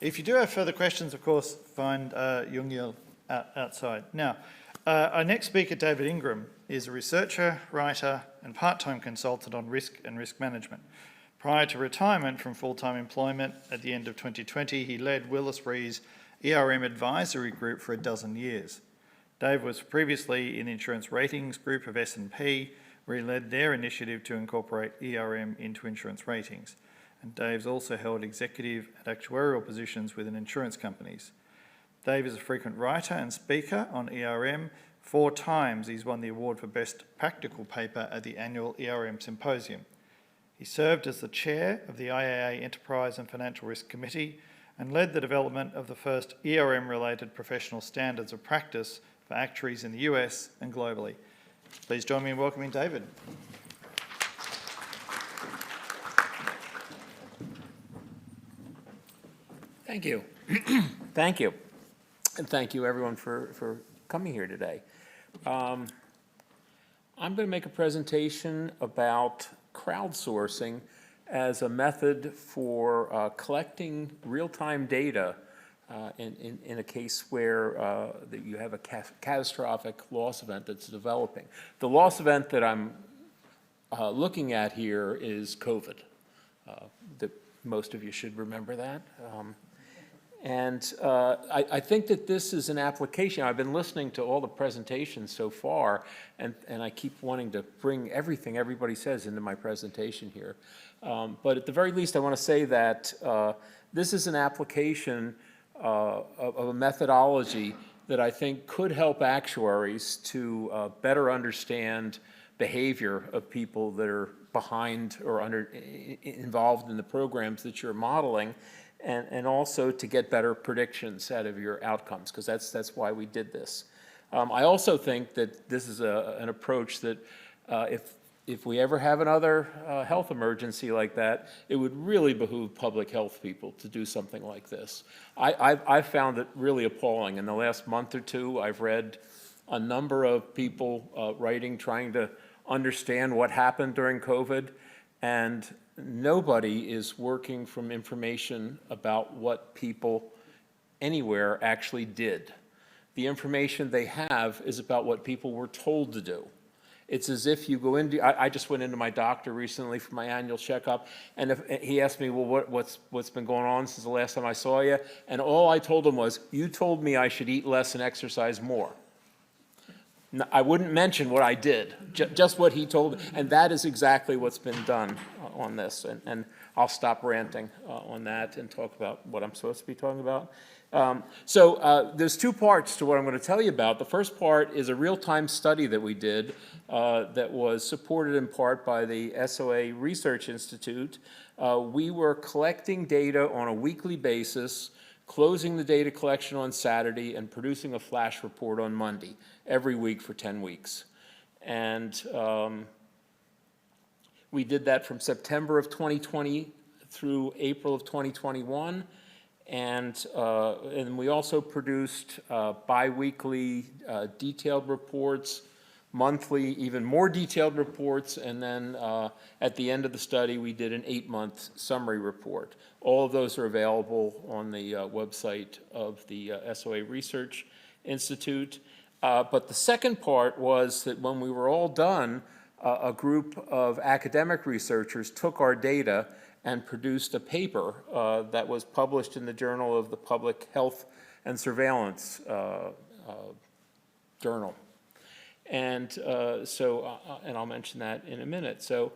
If you do have further questions, of course, find Jungiel outside. Now, our next speaker, David Ingram, is a researcher, writer, and part-time consultant on risk and risk management. Prior to retirement from full-time employment at the end of 2020, he led Willis Re's ERM advisory group for 12 years. Dave was previously in the insurance ratings group of S&P, where he led their initiative to incorporate ERM into insurance ratings. And Dave's also held executive and actuarial positions within insurance companies. Dave is a frequent writer and speaker on ERM. 4 times he's won the award for Best Practical Paper at the annual ERM Symposium. He served as the chair of the IAA Enterprise and Financial Risk Committee and led the development of the first ERM-related professional standards of practice for actuaries in the US and globally. Please join me in welcoming David. Thank you. Thank you. And thank you everyone for coming here today. I'm going to make a presentation about crowdsourcing as a method for collecting real-time data in a case where you have a catastrophic loss event that's developing. The loss event that I'm looking at here is COVID. Most of you should remember that. I think that this is an application. I've been listening to all the presentations so far, and I keep wanting to bring everything everybody says into my presentation here. But at the very least, I want to say that this is an application of a methodology that I think could help actuaries to better understand behavior of people that are behind or involved in the programs that you're modeling, and also to get better predictions out of your outcomes, because that's why we did this. I also think that this is an approach that if we ever have another health emergency like that, it would really behoove public health people to do something like this. I've found it really appalling. In the last month or two, I've read a number of people writing, trying to understand what happened during COVID, and nobody is working from information about what people anywhere actually did. The information they have is about what people were told to do. It's as if you go into, I just went into my doctor recently for my annual checkup, and he asked me, well, what's been going on since the last time I saw you? And all I told him was, you told me I should eat less and exercise more. I wouldn't mention what I did, just what he told me, and that is exactly what's been done on this. And I'll stop ranting on that and talk about what I'm supposed to be talking about. There's 2 parts to what I'm going to tell you about. The first part is a real-time study that we did that was supported in part by the SOA Research Institute. We were collecting data on a weekly basis, closing the data collection on Saturday, and producing a flash report on Monday, every week for 10 weeks. And we did that from September of 2020 through April of 2021. And we also produced bi-weekly detailed reports, monthly, even more detailed reports, and then at the end of the study, we did an 8-month summary report. All of those are available on the website of the SOA Research Institute. But the second part was that when we were all done, a group of academic researchers took our data and produced a paper that was published in the Journal of the Public Health and Surveillance Journal. And and I'll mention that in a minute. So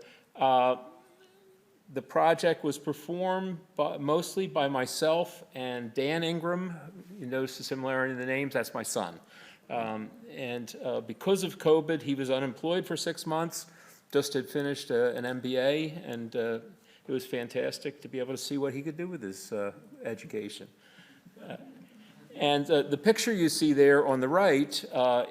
the project was performed mostly by myself and Dan Ingram. You notice the similarity in the names, that's my son. Because of COVID, he was unemployed for 6 months, just had finished an MBA, and it was fantastic to be able to see what he could do with his education. The picture you see there on the right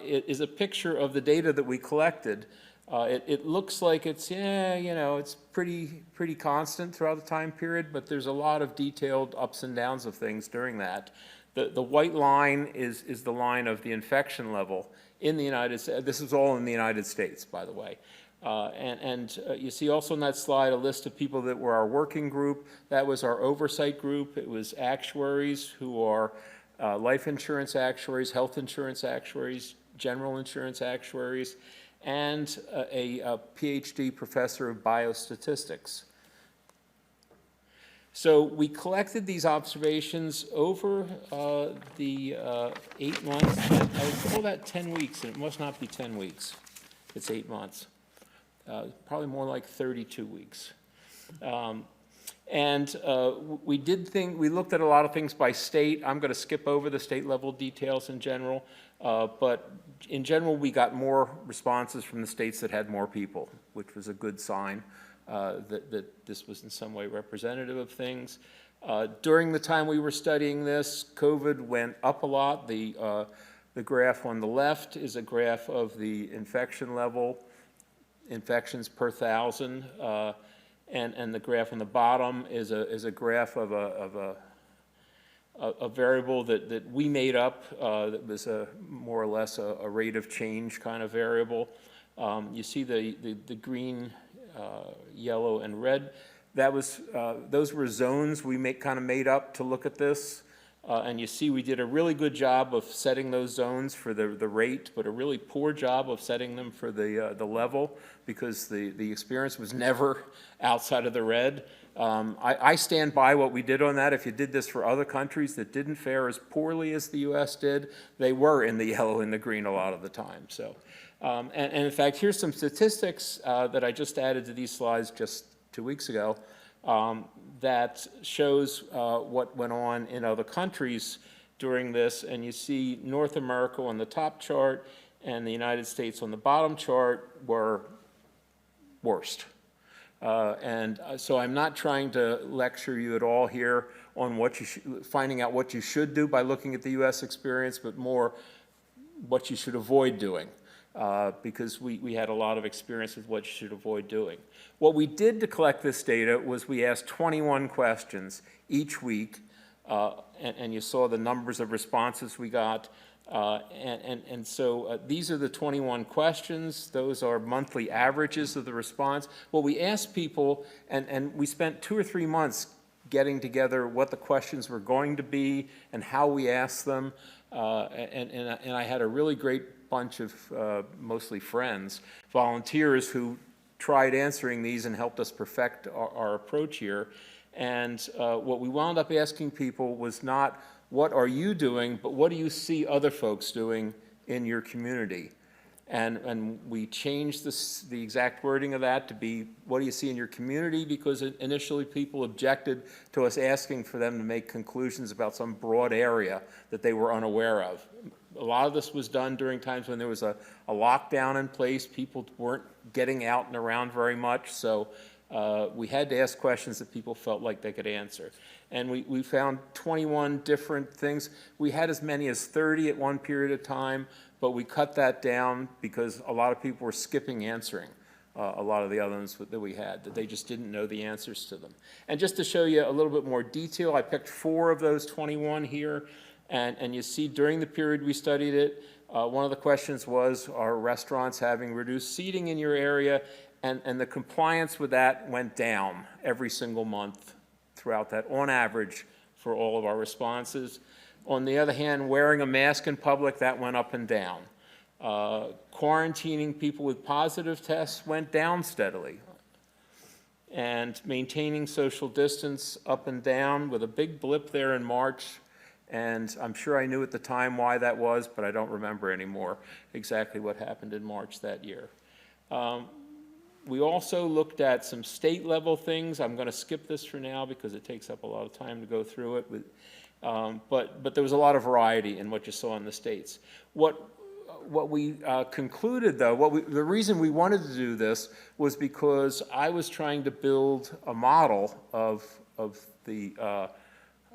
is a picture of the data that we collected. It looks like it's, it's pretty constant throughout the time period, but there's a lot of detailed ups and downs of things during that. The white line is the line of the infection level in the United States. This is all in the United States, by the way. You see also on that slide a list of people that were our working group. That was our oversight group. It was actuaries who are life insurance actuaries, health insurance actuaries, general insurance actuaries, and a PhD professor of biostatistics. So we collected these observations over the 8 months. I would call that 10 weeks, and it must not be 10 weeks. It's 8 months. Probably more like 32 weeks. We looked at a lot of things by state. I'm going to skip over the state level details in general, but in general, we got more responses from the states that had more people, which was a good sign that this was in some way representative of things. During the time we were studying this, COVID went up a lot. The graph on the left is a graph of the infection level, infections per 1,000, and the graph on the bottom is a graph of a variable that we made up that was more or less a rate of change kind of variable. You see the green, yellow, and red. Those were zones we kind of made up to look at this. And you see we did a really good job of setting those zones for the rate, but a really poor job of setting them for the level, because the experience was never outside of the red. I stand by what we did on that. If you did this for other countries that didn't fare as poorly as the US did, they were in the yellow and the green a lot of the time. So, and in fact, here's some statistics that I just added to these slides just 2 weeks ago. That shows what went on in other countries during this, and you see North America on the top chart and the United States on the bottom chart were worst. So I'm not trying to lecture you at all here on finding out what you should do by looking at the US experience, but more what you should avoid doing. Because we had a lot of experience with what you should avoid doing. What we did to collect this data was we asked 21 questions each week, and you saw the numbers of responses we got. So these are the 21 questions. Those are monthly averages of the response. What we asked people, and we spent 2 or 3 months getting together what the questions were going to be and how we asked them, and I had a really great bunch of mostly friends, volunteers who tried answering these and helped us perfect our approach here. And what we wound up asking people was not, what are you doing, but what do you see other folks doing in your community? And we changed the exact wording of that to be, what do you see in your community? Because initially people objected to us asking for them to make conclusions about some broad area that they were unaware of. A lot of this was done during times when there was a lockdown in place. People weren't getting out and around very much, so we had to ask questions that people felt like they could answer. And we found 21 different things. We had as many as 30 at one period of time, but we cut that down because a lot of people were skipping answering a lot of the other ones that we had, that they just didn't know the answers to them. And just to show you a little bit more detail, I picked 4 of those 21 here. And you see during the period we studied it, one of the questions was, are restaurants having reduced seating in your area? And the compliance with that went down every single month throughout that, on average, for all of our responses. On the other hand, wearing a mask in public, that went up and down. Quarantining people with positive tests went down steadily. And maintaining social distance up and down, with a big blip there in March. And I'm sure I knew at the time why that was, but I don't remember anymore exactly what happened in March that year. We also looked at some state level things. I'm going to skip this for now because it takes up a lot of time to go through it. But there was a lot of variety in what you saw in the states. What we concluded, though, the reason we wanted to do this was because I was trying to build a model of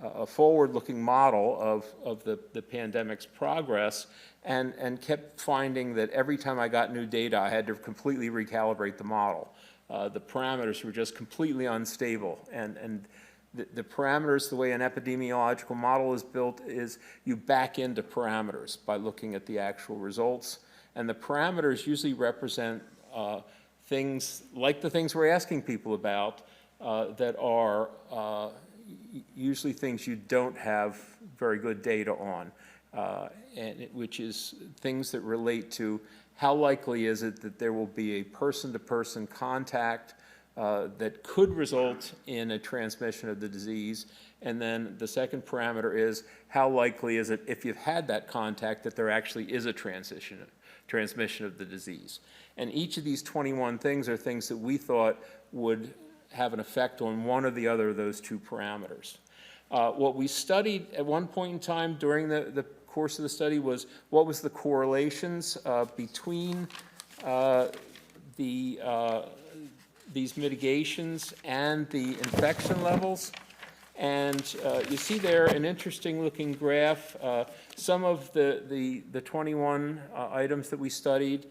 a forward-looking model of the pandemic's progress, and kept finding that every time I got new data, I had to completely recalibrate the model. The parameters were just completely unstable, and the parameters, the way an epidemiological model is built, is you back into parameters by looking at the actual results, and the parameters usually represent things like the things we're asking people about that are usually things you don't have very good data on, which is things that relate to how likely is it that there will be a person-to-person contact that could result in a transmission of the disease. And then the second parameter is how likely is it, if you've had that contact, that there actually is a transmission of the disease. And each of these 21 things are things that we thought would have an effect on one or the other of those two parameters. What we studied at one point in time during the course of the study was what was the correlations between these mitigations and the infection levels. And you see there an interesting looking graph. Some of the 21 items that we studied,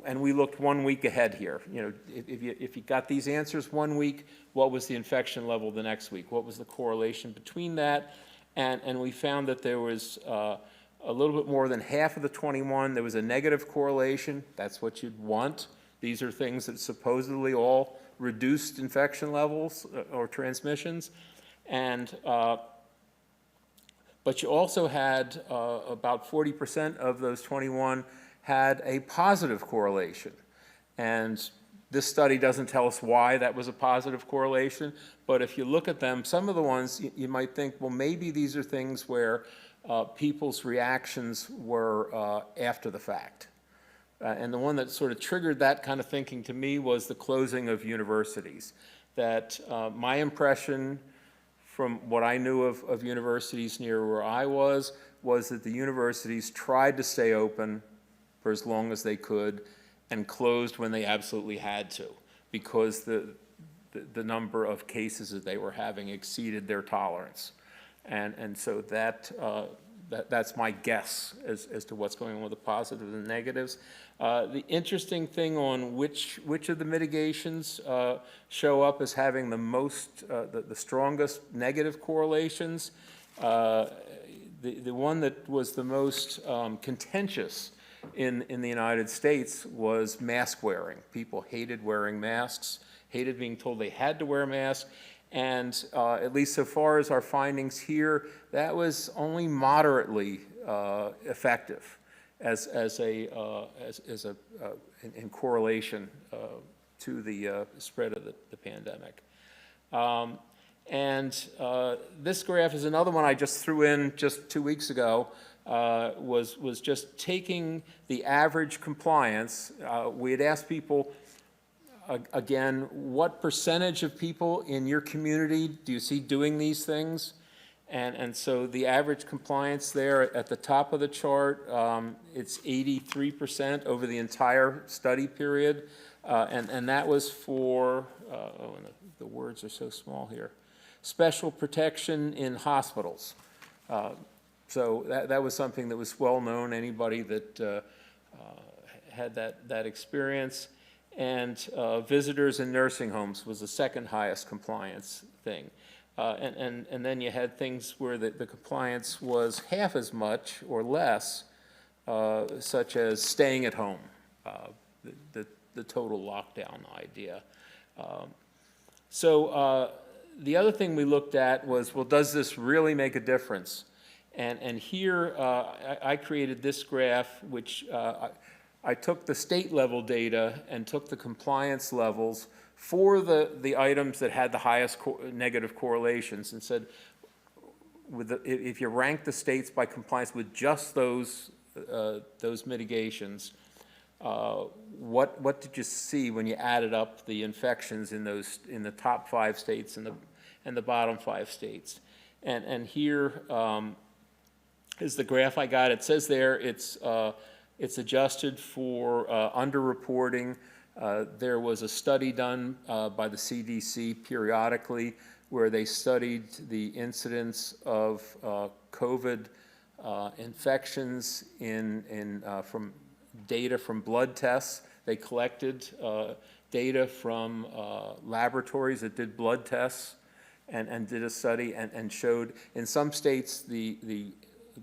and we looked 1 week ahead here. You know, if you got these answers 1 week, what was the infection level the next week? What was the correlation between that? And we found that there was a little bit more than half of the 21, there was a negative correlation. That's what you'd want. These are things that supposedly all reduced infection levels or transmissions. And but you also had about 40% of those 21 had a positive correlation. And this study doesn't tell us why that was a positive correlation, but if you look at them, some of the ones you might think, well, maybe these are things where people's reactions were after the fact. And the one that sort of triggered that kind of thinking to me was the closing of universities. That my impression from what I knew of universities near where I was that the universities tried to stay open for as long as they could and closed when they absolutely had to, because the number of cases that they were having exceeded their tolerance. And so that's my guess as to what's going on with the positives and negatives. The interesting thing on which of the mitigations show up as having the most, the strongest negative correlations, the one that was the most contentious in the United States was mask wearing. People hated wearing masks, hated being told they had to wear masks. And at least so far as our findings here, that was only moderately effective in correlation to the spread of the pandemic. This graph is another one I just threw in just 2 weeks ago. Was just taking the average compliance. We had asked people, again, what percentage of people in your community do you see doing these things? And so the average compliance there at the top of the chart, it's 83% over the entire study period. And that was for, the words are so small here, special protection in hospitals. So that was something that was well known, anybody that had that experience. And visitors in nursing homes was the second highest compliance thing. And then you had things where the compliance was half as much or less, such as staying at home, the total lockdown idea. So the other thing we looked at was, well, does this really make a difference? And here I created this graph, which I took the state level data and took the compliance levels for the items that had the highest negative correlations and said, if you rank the states by compliance with just those mitigations, what did you see when you added up the infections in the top 5 states and the bottom 5 states? And here is the graph I got. It says there it's adjusted for underreporting. There was a study done by the CDC periodically where they studied the incidence of COVID infections from data from blood tests. They collected data from laboratories that did blood tests and did a study and showed in some states the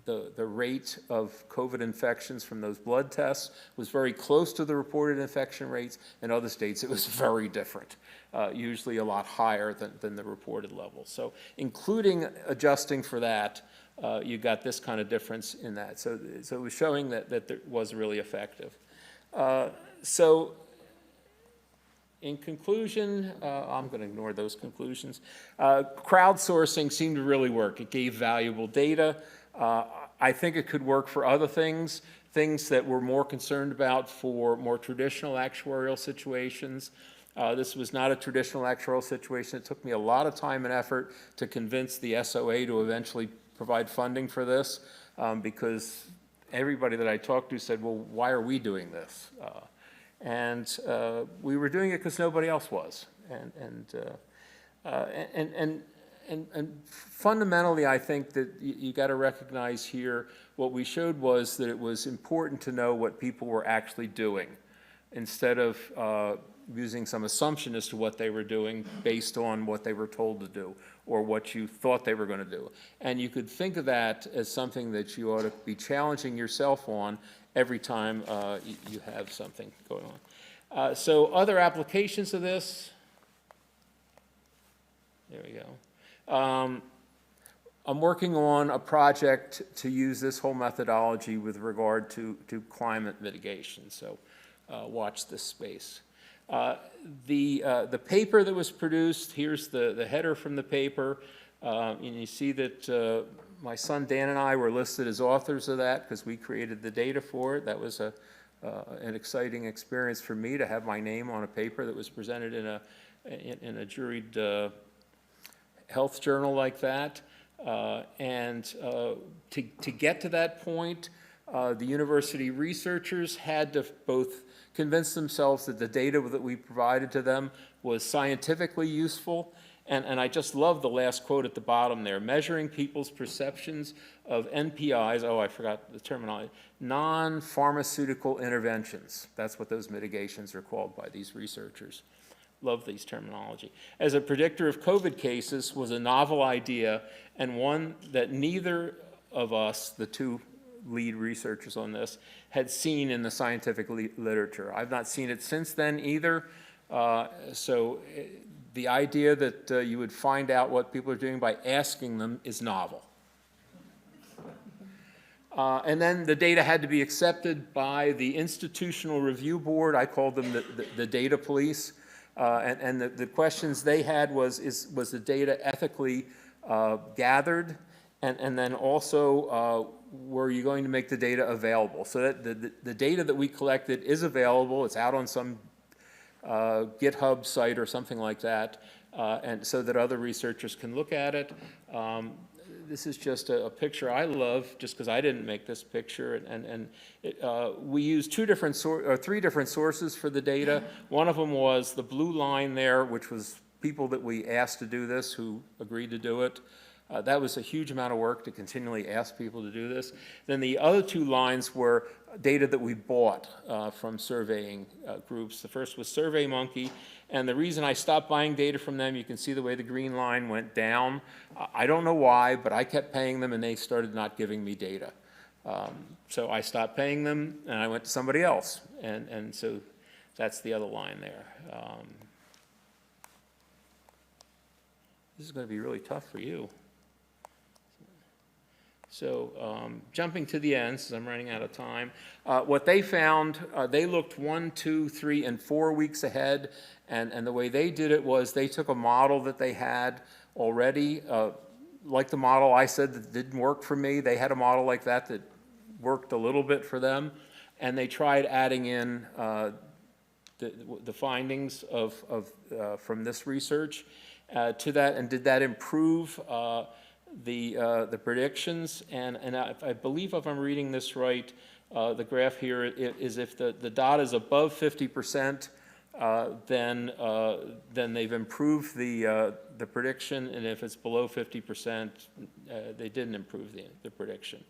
the rate of COVID infections from those blood tests was very close to the reported infection rates. In other states, it was very different, usually a lot higher than the reported level. So including adjusting for that, you got this kind of difference in that. So it was showing that it was really effective. So in conclusion, I'm going to ignore those conclusions. Crowdsourcing seemed to really work. It gave valuable data. I think it could work for other things that we're more concerned about for more traditional actuarial situations. This was not a traditional actuarial situation. It took me a lot of time and effort to convince the SOA to eventually provide funding for this, because everybody that I talked to said, well, why are we doing this? And we were doing it because nobody else was. And fundamentally, I think that you got to recognize here, what we showed was that it was important to know what people were actually doing, instead of using some assumption as to what they were doing based on what they were told to do or what you thought they were going to do. And you could think of that as something that you ought to be challenging yourself on every time you have something going on. So other applications of this, there we go. I'm working on a project to use this whole methodology with regard to climate mitigation, so watch this space. The paper that was produced, here's the header from the paper, and you see that my son Dan and I were listed as authors of that because we created the data for it. That was an exciting experience for me to have my name on a paper that was presented in a juried health journal like that. To get to that point, the university researchers had to both convince themselves that the data that we provided to them was scientifically useful. And I just love the last quote at the bottom there, measuring people's perceptions of NPIs, oh, I forgot the terminology, non-pharmaceutical interventions. That's what those mitigations are called by these researchers. Love these terminology. As a predictor of COVID cases was a novel idea, and one that neither of us, the two lead researchers on this, had seen in the scientific literature. I've not seen it since then either. The idea that you would find out what people are doing by asking them is novel. And then the data had to be accepted by the institutional review board. I called them the data police. And the questions they had was the data ethically gathered? And then also, were you going to make the data available? So that the data that we collected is available. It's out on some GitHub site or something like that, and so that other researchers can look at it. This is just a picture I love, just because I didn't make this picture. We used three different sources for the data. One of them was the blue line there, which was people that we asked to do this who agreed to do it. That was a huge amount of work to continually ask people to do this. Then the other two lines were data that we bought from surveying groups. The first was SurveyMonkey, and the reason I stopped buying data from them, you can see the way the green line went down. I don't know why, but I kept paying them and they started not giving me data. So I stopped paying them and I went to somebody else, and so that's the other line there. This is going to be really tough for you. So jumping to the end, since I'm running out of time, what they found, they looked 1, 2, 3, and 4 weeks ahead, and the way they did it was they took a model that they had already, like the model I said that didn't work for me. They had a model like that that worked a little bit for them, and they tried adding in the findings from this research to that, and did that improve the predictions, and I believe if I'm reading this right, the graph here is if the dot is above 50%, then they've improved the prediction, and if it's below 50%, they didn't improve the prediction.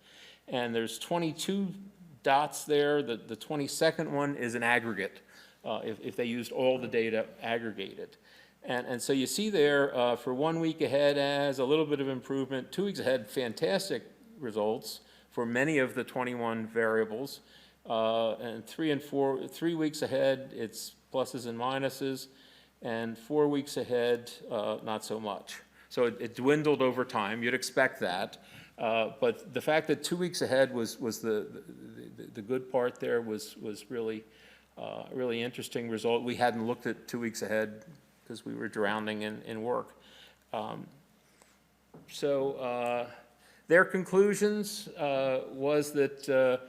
And there's 22 dots there. The 22nd one is an aggregate, if they used all the data aggregated. And so you see there, for 1 week ahead as a little bit of improvement, 2 weeks ahead, fantastic results, for many of the 21 variables. And 3 weeks ahead, it's pluses and minuses, and 4 weeks ahead, not so much. So it dwindled over time. You'd expect that. But the fact that 2 weeks ahead was the good part there was really really interesting result. We hadn't looked at 2 weeks ahead because we were drowning in work. So their conclusions was that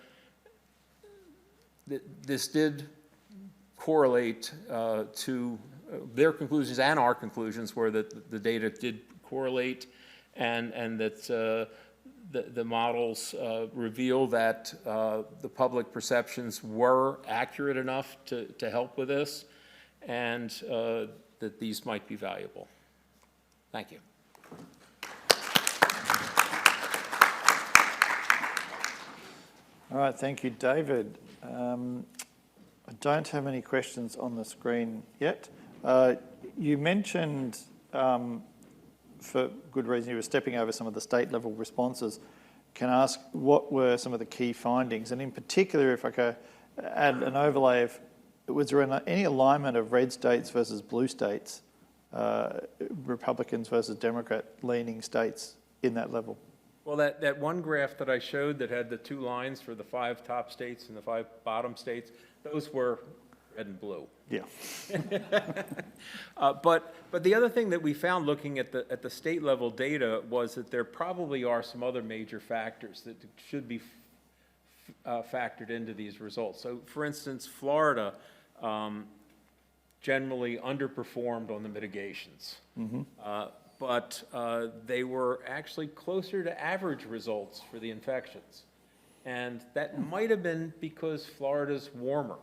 this did correlate to their conclusions, and our conclusions were that the data did correlate, and that the models reveal that the public perceptions were accurate enough to help with this, and that these might be valuable. Thank you. All right, thank you, David. I don't have any questions on the screen yet. You mentioned, for good reason, you were stepping over some of the state-level responses. Can I ask what were some of the key findings? And in particular, if I could add an overlay of, was there any alignment of red states versus blue states, Republicans versus Democrat-leaning states in that level? Well, that one graph that I showed that had the 2 lines for the 5 top states and the 5 bottom states, those were red and blue. Yeah. But the other thing that we found looking at the state level data was that there probably are some other major factors that should be factored into these results. So, for instance, Florida generally underperformed on the mitigations. Mm-hmm. But they were actually closer to average results for the infections. And that might have been because Florida's warmer,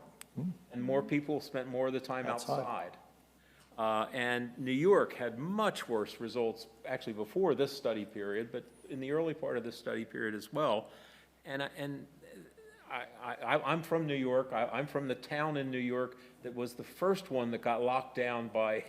and more people spent more of the time outside. And New York had much worse results, actually before this study period, but in the early part of this study period as well. And I'm from New York. I'm from the town in New York that was the first one that got locked down by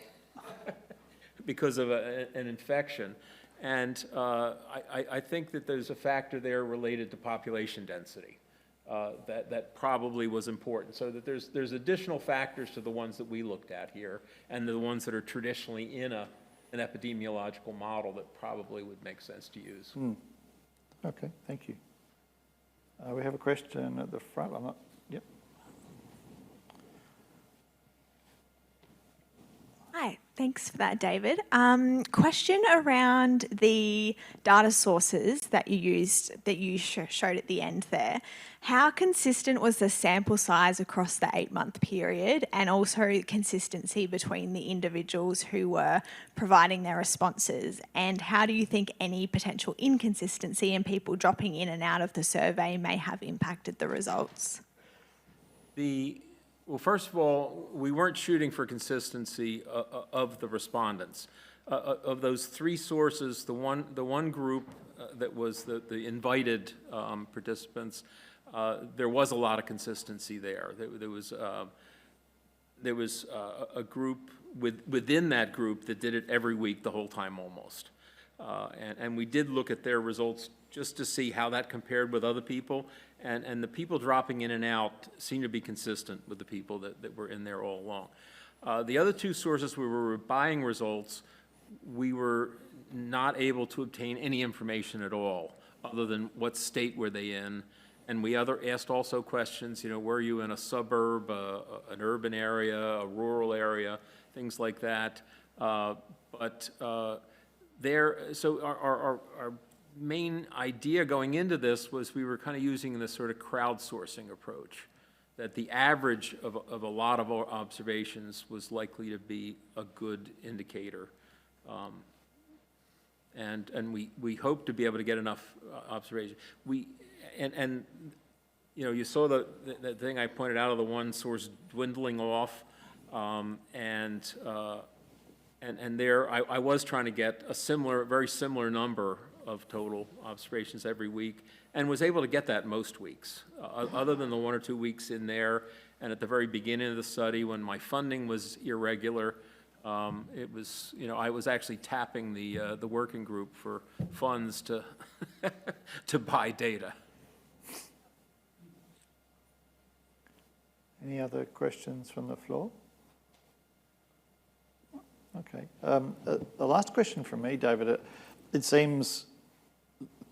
because of an infection. And I think that there's a factor there related to population density that probably was important. So that there's additional factors to the ones that we looked at here, and the ones that are traditionally in an epidemiological model that probably would make sense to use. Okay, thank you. We have a question at the front. Yep. Hi, thanks for that, David. Question around the data sources that you used, that you showed at the end there. How consistent was the sample size across the 8-month period, and also consistency between the individuals who were providing their responses? And how do you think any potential inconsistency in people dropping in and out of the survey may have impacted the results? Well, first of all, we weren't shooting for consistency of the respondents. Of those 3 sources, the one group that was the invited participants, there was a lot of consistency there. There was a group within that group that did it every week the whole time almost. And we did look at their results just to see how that compared with other people. And the people dropping in and out seemed to be consistent with the people that were in there all along. The other 2 sources where we were buying results, we were not able to obtain any information at all, other than what state were they in. And we asked also questions, were you in a suburb, an urban area, a rural area, things like that. So our main idea going into this was we were kind of using this sort of crowdsourcing approach, that the average of a lot of observations was likely to be a good indicator. And we hope to be able to get enough observation. You saw the thing I pointed out of the one source dwindling off, and there I was trying to get a very similar number of total observations every week, and was able to get that most weeks, other than the 1 or 2 weeks in there. And at the very beginning of the study, when my funding was irregular, it was, I was actually tapping the working group for funds to to buy data. Any other questions from the floor? Okay. The last question from me, David, it seems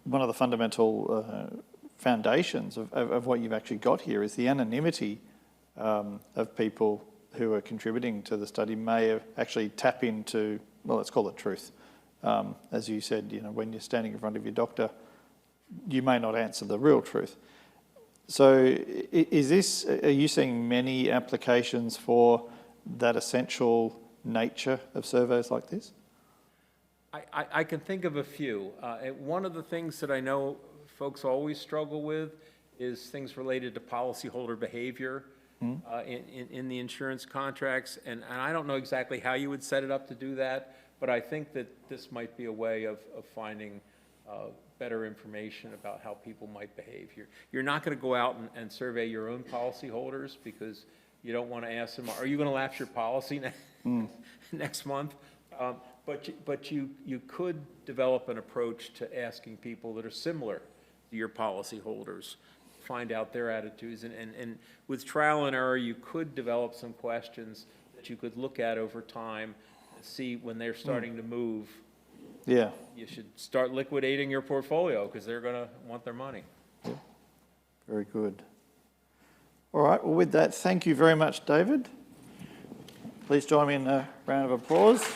one of the fundamental foundations of what you've actually got here is the anonymity of people who are contributing to the study may actually tap into, well, let's call it truth. As you said, you know, when you're standing in front of your doctor, you may not answer the real truth. So are you seeing many applications for that essential nature of surveys like this? I can think of a few. One of the things that I know folks always struggle with is things related to policyholder behavior in the insurance contracts. And I don't know exactly how you would set it up to do that, but I think that this might be a way of finding better information about how people might behave. You're not going to go out and survey your own policyholders because you don't want to ask them, are you going to lapse your policy next month? But you could develop an approach to asking people that are similar to your policyholders, find out their attitudes. And with trial and error, you could develop some questions that you could look at over time and see when they're starting to move. Yeah. You should start liquidating your portfolio because they're going to want their money. Yeah. Very good. All right, well, with that, thank you very much, David. Please join me in a round of applause.